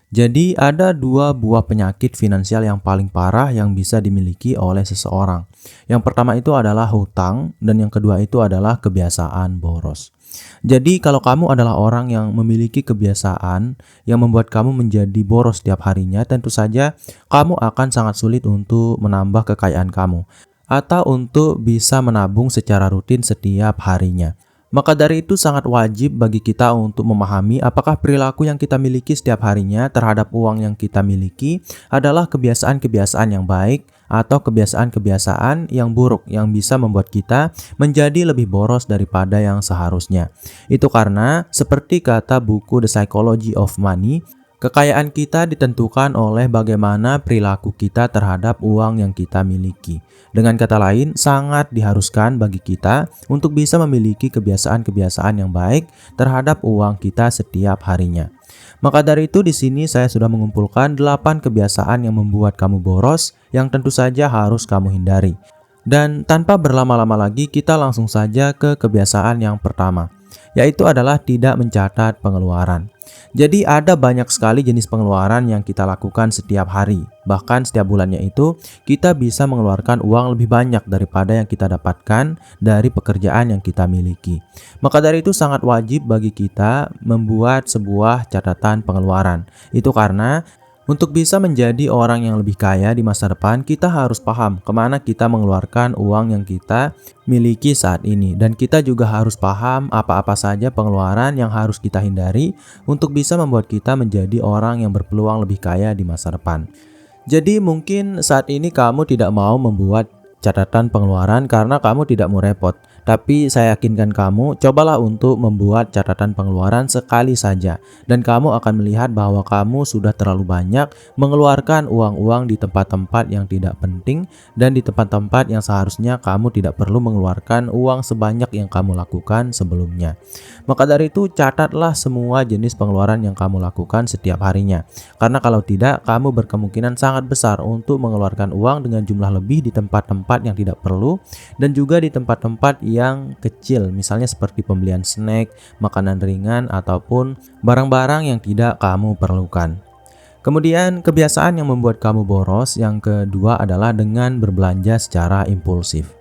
Jadi ada dua buah penyakit finansial yang paling parah yang bisa dimiliki oleh seseorang. Yang pertama itu adalah hutang dan yang kedua itu adalah kebiasaan boros. Jadi kalau kamu adalah orang yang memiliki kebiasaan yang membuat kamu menjadi boros setiap harinya, tentu saja kamu akan sangat sulit untuk menambah kekayaan kamu atau untuk bisa menabung secara rutin setiap harinya. Maka dari itu sangat wajib bagi kita untuk memahami apakah perilaku yang kita miliki setiap harinya terhadap uang yang kita miliki adalah kebiasaan-kebiasaan yang baik atau kebiasaan-kebiasaan yang buruk yang bisa membuat kita menjadi lebih boros daripada yang seharusnya. Itu karena seperti kata buku The Psychology of Money, kekayaan kita ditentukan oleh bagaimana perilaku kita terhadap uang yang kita miliki. Dengan kata lain, sangat diharuskan bagi kita untuk bisa memiliki kebiasaan-kebiasaan yang baik terhadap uang kita setiap harinya. Maka dari itu di sini saya sudah mengumpulkan 8 kebiasaan yang membuat kamu boros yang tentu saja harus kamu hindari. Dan tanpa berlama-lama lagi, kita langsung saja ke kebiasaan yang pertama, yaitu adalah tidak mencatat pengeluaran. Jadi ada banyak sekali jenis pengeluaran yang kita lakukan setiap hari. Bahkan setiap bulannya itu kita bisa mengeluarkan uang lebih banyak daripada yang kita dapatkan dari pekerjaan yang kita miliki. Maka dari itu sangat wajib bagi kita membuat sebuah catatan pengeluaran. Itu karena untuk bisa menjadi orang yang lebih kaya di masa depan, kita harus paham kemana kita mengeluarkan uang yang kita miliki saat ini. Dan kita juga harus paham apa-apa saja pengeluaran yang harus kita hindari untuk bisa membuat kita menjadi orang yang berpeluang lebih kaya di masa depan. Jadi mungkin saat ini kamu tidak mau membuat catatan pengeluaran karena kamu tidak mau repot. Tapi saya yakinkan kamu, cobalah untuk membuat catatan pengeluaran sekali saja. Dan kamu akan melihat bahwa kamu sudah terlalu banyak mengeluarkan uang-uang di tempat-tempat yang tidak penting dan di tempat-tempat yang seharusnya kamu tidak perlu mengeluarkan uang sebanyak yang kamu lakukan sebelumnya. Maka dari itu, catatlah semua jenis pengeluaran yang kamu lakukan setiap harinya. Karena kalau tidak, kamu berkemungkinan sangat besar untuk mengeluarkan uang dengan jumlah lebih di tempat-tempat yang tidak perlu dan juga di tempat-tempat yang kecil, misalnya seperti pembelian snack, makanan ringan, ataupun barang-barang yang tidak kamu perlukan. Kemudian kebiasaan yang membuat kamu boros yang kedua adalah dengan berbelanja secara impulsif.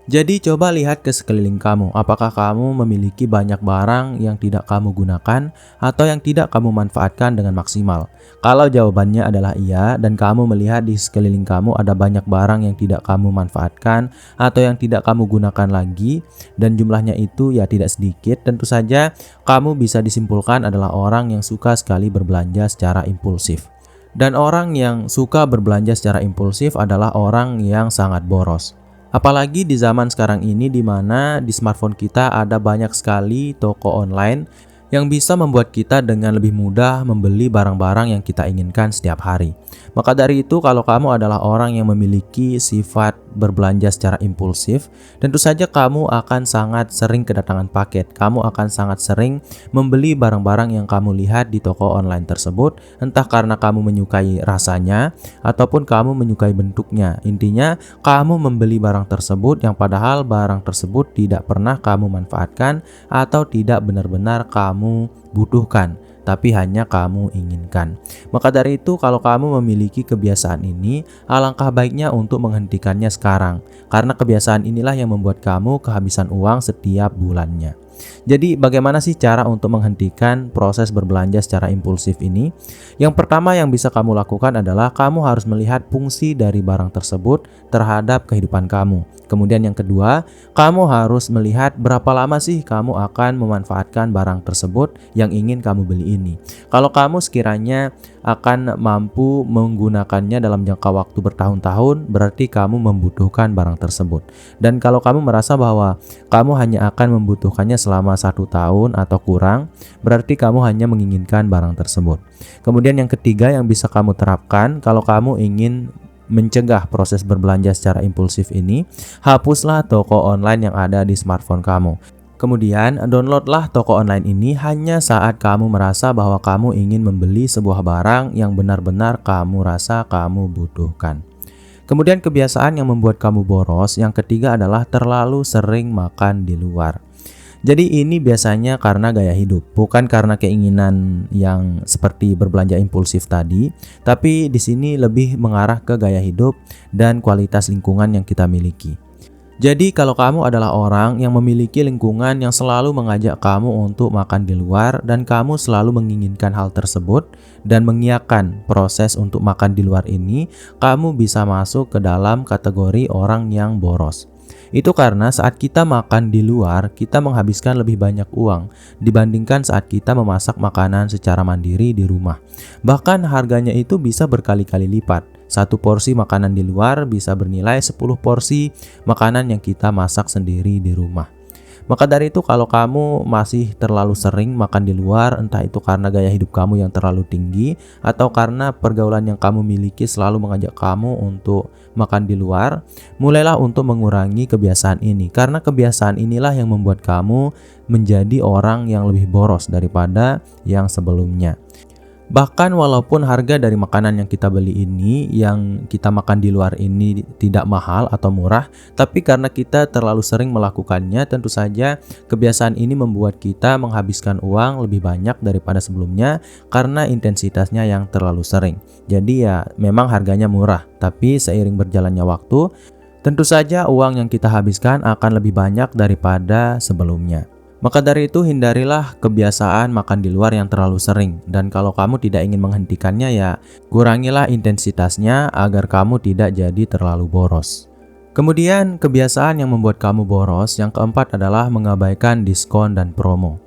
Jadi coba lihat ke sekeliling kamu, apakah kamu memiliki banyak barang yang tidak kamu gunakan atau yang tidak kamu manfaatkan dengan maksimal. Kalau jawabannya adalah iya dan kamu melihat di sekeliling kamu ada banyak barang yang tidak kamu manfaatkan atau yang tidak kamu gunakan lagi dan jumlahnya itu ya tidak sedikit, tentu saja kamu bisa disimpulkan adalah orang yang suka sekali berbelanja secara impulsif. Dan orang yang suka berbelanja secara impulsif adalah orang yang sangat boros. Apalagi di zaman sekarang ini di mana di smartphone kita ada banyak sekali toko online yang bisa membuat kita dengan lebih mudah membeli barang-barang yang kita inginkan setiap hari. Maka dari itu kalau kamu adalah orang yang memiliki sifat berbelanja secara impulsif, tentu saja kamu akan sangat sering kedatangan paket. Kamu akan sangat sering membeli barang-barang yang kamu lihat di toko online tersebut, entah karena kamu menyukai rasanya ataupun kamu menyukai bentuknya. Intinya, kamu membeli barang tersebut yang padahal barang tersebut tidak pernah kamu manfaatkan atau tidak benar-benar kamu butuhkan, tapi hanya kamu inginkan. Maka dari itu kalau kamu memiliki kebiasaan ini, alangkah baiknya untuk menghentikannya sekarang, karena kebiasaan inilah yang membuat kamu kehabisan uang setiap bulannya. Jadi bagaimana sih cara untuk menghentikan proses berbelanja secara impulsif ini? Yang pertama yang bisa kamu lakukan adalah kamu harus melihat fungsi dari barang tersebut terhadap kehidupan kamu. Kemudian yang kedua, kamu harus melihat berapa lama sih kamu akan memanfaatkan barang tersebut yang ingin kamu beli ini. Kalau kamu sekiranya akan mampu menggunakannya dalam jangka waktu bertahun-tahun, berarti kamu membutuhkan barang tersebut. Dan kalau kamu merasa bahwa kamu hanya akan membutuhkannya selama 1 tahun atau kurang, berarti kamu hanya menginginkan barang tersebut. Kemudian yang ketiga yang bisa kamu terapkan kalau kamu ingin mencegah proses berbelanja secara impulsif ini, hapuslah toko online yang ada di smartphone kamu. Kemudian, downloadlah toko online ini hanya saat kamu merasa bahwa kamu ingin membeli sebuah barang yang benar-benar kamu rasa kamu butuhkan. Kemudian kebiasaan yang membuat kamu boros yang ketiga adalah terlalu sering makan di luar. Jadi ini biasanya karena gaya hidup, bukan karena keinginan yang seperti berbelanja impulsif tadi, tapi di sini lebih mengarah ke gaya hidup dan kualitas lingkungan yang kita miliki. Jadi kalau kamu adalah orang yang memiliki lingkungan yang selalu mengajak kamu untuk makan di luar dan kamu selalu menginginkan hal tersebut dan mengiyakan proses untuk makan di luar ini, kamu bisa masuk ke dalam kategori orang yang boros. Itu karena saat kita makan di luar, kita menghabiskan lebih banyak uang dibandingkan saat kita memasak makanan secara mandiri di rumah. Bahkan harganya itu bisa berkali-kali lipat. Satu porsi makanan di luar bisa bernilai 10 porsi makanan yang kita masak sendiri di rumah. Maka dari itu kalau kamu masih terlalu sering makan di luar, entah itu karena gaya hidup kamu yang terlalu tinggi atau karena pergaulan yang kamu miliki selalu mengajak kamu untuk makan di luar, mulailah untuk mengurangi kebiasaan ini. Karena kebiasaan inilah yang membuat kamu menjadi orang yang lebih boros daripada yang sebelumnya. Bahkan walaupun harga dari makanan yang kita beli ini, yang kita makan di luar ini tidak mahal atau murah, tapi karena kita terlalu sering melakukannya, tentu saja kebiasaan ini membuat kita menghabiskan uang lebih banyak daripada sebelumnya karena intensitasnya yang terlalu sering. Jadi ya memang harganya murah, tapi seiring berjalannya waktu, tentu saja uang yang kita habiskan akan lebih banyak daripada sebelumnya. Maka dari itu hindarilah kebiasaan makan di luar yang terlalu sering. Dan kalau kamu tidak ingin menghentikannya ya kurangilah intensitasnya agar kamu tidak jadi terlalu boros. Kemudian kebiasaan yang membuat kamu boros yang keempat adalah mengabaikan diskon dan promo.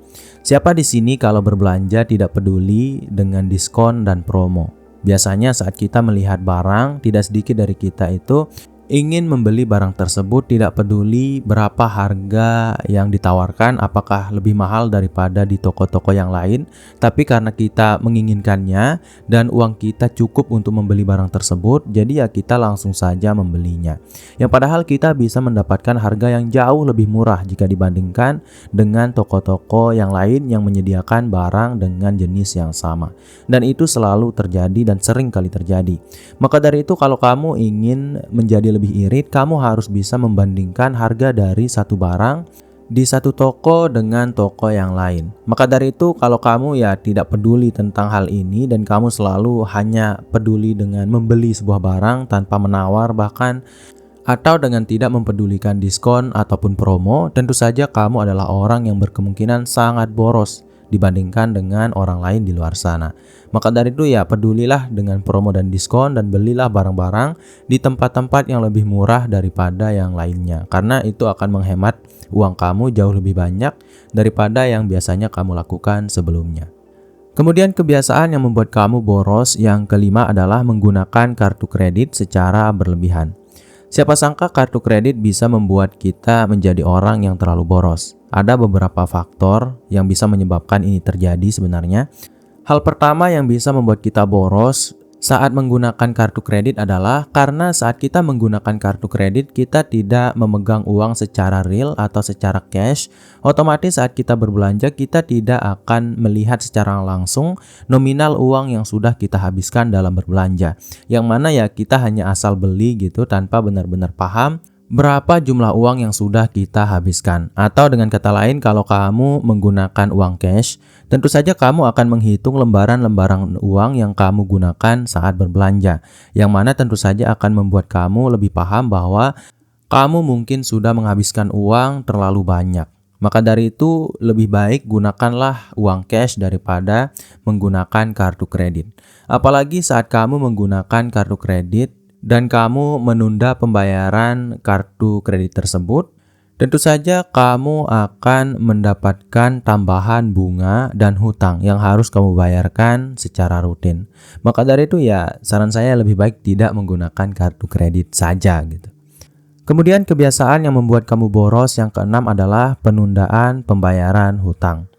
Siapa di sini kalau berbelanja tidak peduli dengan diskon dan promo? Biasanya saat kita melihat barang, tidak sedikit dari kita itu ingin membeli barang tersebut tidak peduli berapa harga yang ditawarkan, apakah lebih mahal daripada di toko-toko yang lain, tapi karena kita menginginkannya dan uang kita cukup untuk membeli barang tersebut, jadi ya kita langsung saja membelinya. Yang padahal kita bisa mendapatkan harga yang jauh lebih murah jika dibandingkan dengan toko-toko yang lain yang menyediakan barang dengan jenis yang sama. Dan itu selalu terjadi dan sering kali terjadi. Maka dari itu kalau kamu ingin menjadi lebih irit, kamu harus bisa membandingkan harga dari satu barang di satu toko dengan toko yang lain. Maka dari itu kalau kamu ya tidak peduli tentang hal ini dan kamu selalu hanya peduli dengan membeli sebuah barang tanpa menawar bahkan atau dengan tidak mempedulikan diskon ataupun promo, tentu saja kamu adalah orang yang berkemungkinan sangat boros dibandingkan dengan orang lain di luar sana. Maka dari itu ya pedulilah dengan promo dan diskon dan belilah barang-barang di tempat-tempat yang lebih murah daripada yang lainnya. Karena itu akan menghemat uang kamu jauh lebih banyak daripada yang biasanya kamu lakukan sebelumnya. Kemudian kebiasaan yang membuat kamu boros yang kelima adalah menggunakan kartu kredit secara berlebihan. Siapa sangka kartu kredit bisa membuat kita menjadi orang yang terlalu boros. Ada beberapa faktor yang bisa menyebabkan ini terjadi sebenarnya. Hal pertama yang bisa membuat kita boros saat menggunakan kartu kredit adalah karena saat kita menggunakan kartu kredit kita tidak memegang uang secara real atau secara cash. Otomatis saat kita berbelanja kita tidak akan melihat secara langsung nominal uang yang sudah kita habiskan dalam berbelanja. Yang mana ya kita hanya asal beli gitu tanpa benar-benar paham berapa jumlah uang yang sudah kita habiskan. Atau dengan kata lain, kalau kamu menggunakan uang cash, tentu saja kamu akan menghitung lembaran-lembaran uang yang kamu gunakan saat berbelanja, yang mana tentu saja akan membuat kamu lebih paham bahwa kamu mungkin sudah menghabiskan uang terlalu banyak. Maka dari itu lebih baik gunakanlah uang cash daripada menggunakan kartu kredit. Apalagi saat kamu menggunakan kartu kredit dan kamu menunda pembayaran kartu kredit tersebut, tentu saja kamu akan mendapatkan tambahan bunga dan hutang yang harus kamu bayarkan secara rutin. Maka dari itu ya saran saya lebih baik tidak menggunakan kartu kredit saja gitu. Kemudian kebiasaan yang membuat kamu boros yang keenam adalah penundaan pembayaran hutang.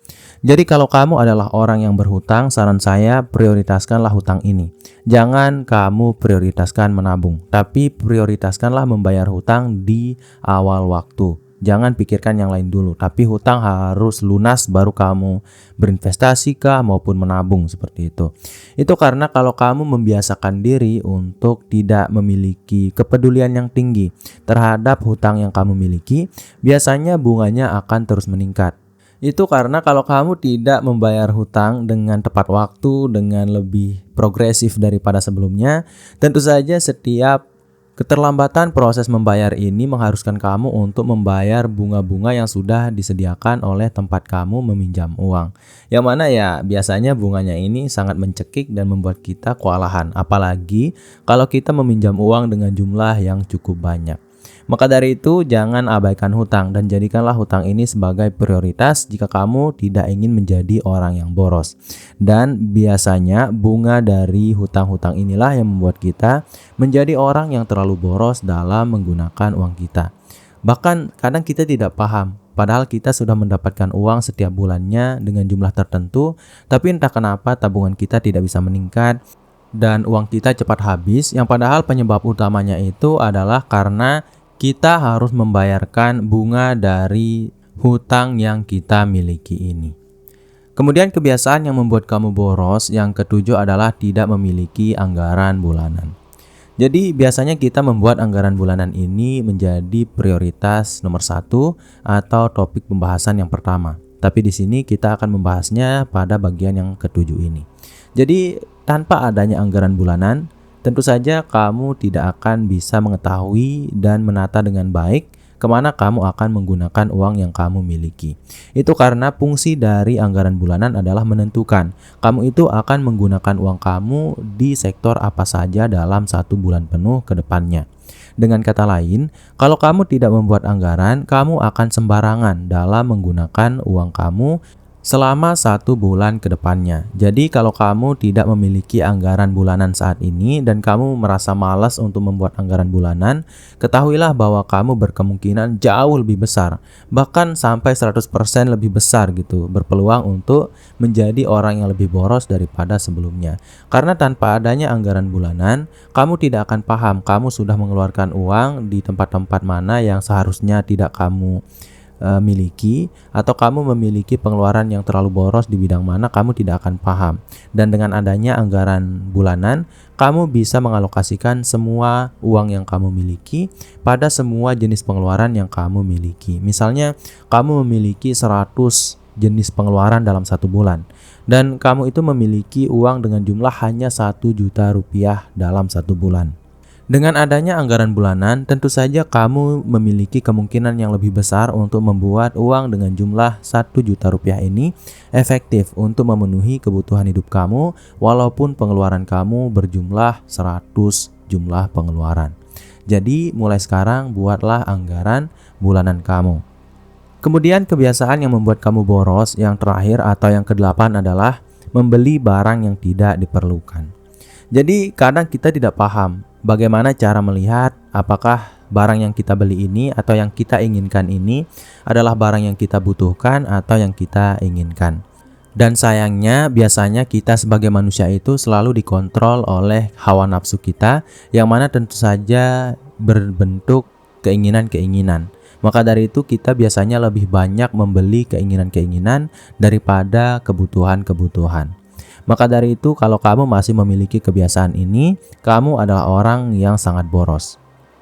Jadi kalau kamu adalah orang yang berhutang, saran saya prioritaskanlah hutang ini. Jangan kamu prioritaskan menabung, tapi prioritaskanlah membayar hutang di awal waktu. Jangan pikirkan yang lain dulu, tapi hutang harus lunas baru kamu berinvestasi kah maupun menabung seperti itu. Itu karena kalau kamu membiasakan diri untuk tidak memiliki kepedulian yang tinggi terhadap hutang yang kamu miliki, biasanya bunganya akan terus meningkat. Itu karena kalau kamu tidak membayar hutang dengan tepat waktu, dengan lebih progresif daripada sebelumnya, tentu saja setiap keterlambatan proses membayar ini mengharuskan kamu untuk membayar bunga-bunga yang sudah disediakan oleh tempat kamu meminjam uang. Yang mana ya biasanya bunganya ini sangat mencekik dan membuat kita kewalahan. Apalagi kalau kita meminjam uang dengan jumlah yang cukup banyak. Maka dari itu jangan abaikan hutang dan jadikanlah hutang ini sebagai prioritas jika kamu tidak ingin menjadi orang yang boros. Dan biasanya bunga dari hutang-hutang inilah yang membuat kita menjadi orang yang terlalu boros dalam menggunakan uang kita. Bahkan kadang kita tidak paham, padahal kita sudah mendapatkan uang setiap bulannya dengan jumlah tertentu, tapi entah kenapa tabungan kita tidak bisa meningkat dan uang kita cepat habis, yang padahal penyebab utamanya itu adalah karena kita harus membayarkan bunga dari hutang yang kita miliki ini. Kemudian kebiasaan yang membuat kamu boros yang ketujuh adalah tidak memiliki anggaran bulanan. Jadi biasanya kita membuat anggaran bulanan ini menjadi prioritas nomor 1 atau topik pembahasan yang pertama. Tapi di sini kita akan membahasnya pada bagian yang ketujuh ini. Jadi tanpa adanya anggaran bulanan, tentu saja kamu tidak akan bisa mengetahui dan menata dengan baik kemana kamu akan menggunakan uang yang kamu miliki. Itu karena fungsi dari anggaran bulanan adalah menentukan kamu itu akan menggunakan uang kamu di sektor apa saja dalam 1 bulan penuh ke depannya. Dengan kata lain, kalau kamu tidak membuat anggaran, kamu akan sembarangan dalam menggunakan uang kamu selama 1 bulan ke depannya. Jadi kalau kamu tidak memiliki anggaran bulanan saat ini dan kamu merasa malas untuk membuat anggaran bulanan, ketahuilah bahwa kamu berkemungkinan jauh lebih besar, bahkan sampai 100% lebih besar gitu, berpeluang untuk menjadi orang yang lebih boros daripada sebelumnya. Karena tanpa adanya anggaran bulanan, kamu tidak akan paham kamu sudah mengeluarkan uang di tempat-tempat mana yang seharusnya tidak kamu miliki, atau kamu memiliki pengeluaran yang terlalu boros di bidang mana kamu tidak akan paham. Dan dengan adanya anggaran bulanan, kamu bisa mengalokasikan semua uang yang kamu miliki pada semua jenis pengeluaran yang kamu miliki. Misalnya kamu memiliki 100 jenis pengeluaran dalam 1 bulan dan kamu itu memiliki uang dengan jumlah hanya 1 juta rupiah dalam 1 bulan. Dengan adanya anggaran bulanan, tentu saja kamu memiliki kemungkinan yang lebih besar untuk membuat uang dengan jumlah 1 juta rupiah ini efektif untuk memenuhi kebutuhan hidup kamu walaupun pengeluaran kamu berjumlah 100 jumlah pengeluaran. Jadi mulai sekarang buatlah anggaran bulanan kamu. Kemudian kebiasaan yang membuat kamu boros yang terakhir atau yang ke-8 adalah membeli barang yang tidak diperlukan. Jadi kadang kita tidak paham bagaimana cara melihat apakah barang yang kita beli ini atau yang kita inginkan ini adalah barang yang kita butuhkan atau yang kita inginkan. Dan sayangnya biasanya kita sebagai manusia itu selalu dikontrol oleh hawa nafsu kita yang mana tentu saja berbentuk keinginan-keinginan. Maka dari itu kita biasanya lebih banyak membeli keinginan-keinginan daripada kebutuhan-kebutuhan. Maka dari itu kalau kamu masih memiliki kebiasaan ini, kamu adalah orang yang sangat boros.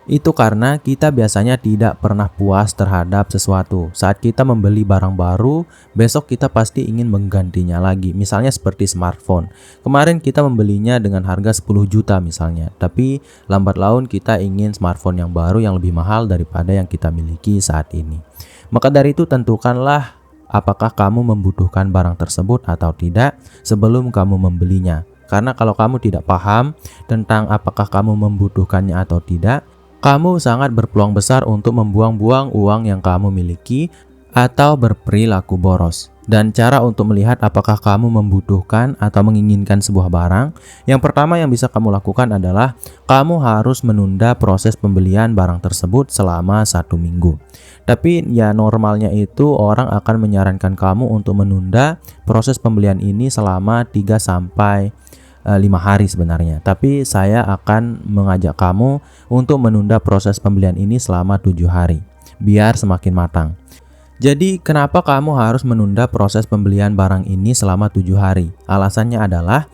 Itu karena kita biasanya tidak pernah puas terhadap sesuatu. Saat kita membeli barang baru, besok kita pasti ingin menggantinya lagi. Misalnya seperti smartphone. Kemarin kita membelinya dengan harga 10 juta misalnya. Tapi lambat laun kita ingin smartphone yang baru yang lebih mahal daripada yang kita miliki saat ini. Maka dari itu tentukanlah apakah kamu membutuhkan barang tersebut atau tidak sebelum kamu membelinya. Karena kalau kamu tidak paham tentang apakah kamu membutuhkannya atau tidak, kamu sangat berpeluang besar untuk membuang-buang uang yang kamu miliki atau berperilaku boros. Dan cara untuk melihat apakah kamu membutuhkan atau menginginkan sebuah barang, yang pertama yang bisa kamu lakukan adalah kamu harus menunda proses pembelian barang tersebut selama 1 minggu. Tapi ya normalnya itu orang akan menyarankan kamu untuk menunda proses pembelian ini selama 3-5 hari sebenarnya. Tapi saya akan mengajak kamu untuk menunda proses pembelian ini selama 7 hari, biar semakin matang. Jadi kenapa kamu harus menunda proses pembelian barang ini selama 7 hari? Alasannya adalah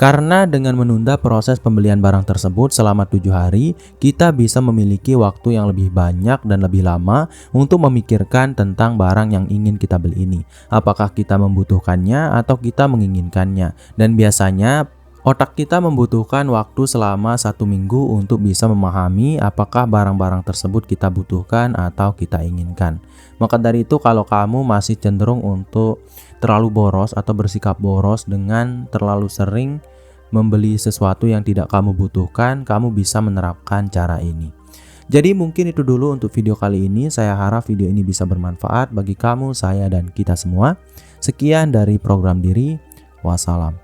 Karena dengan menunda proses pembelian barang tersebut selama 7 hari, kita bisa memiliki waktu yang lebih banyak dan lebih lama untuk memikirkan tentang barang yang ingin kita beli ini. Apakah kita membutuhkannya atau kita menginginkannya. Dan biasanya otak kita membutuhkan waktu selama 1 minggu untuk bisa memahami apakah barang-barang tersebut kita butuhkan atau kita inginkan. Maka dari itu, kalau kamu masih cenderung untuk terlalu boros atau bersikap boros dengan terlalu sering membeli sesuatu yang tidak kamu butuhkan, kamu bisa menerapkan cara ini. Jadi mungkin itu dulu untuk video kali ini. Saya harap video ini bisa bermanfaat bagi kamu, saya, dan kita semua. Sekian dari Program Diri. Wassalam.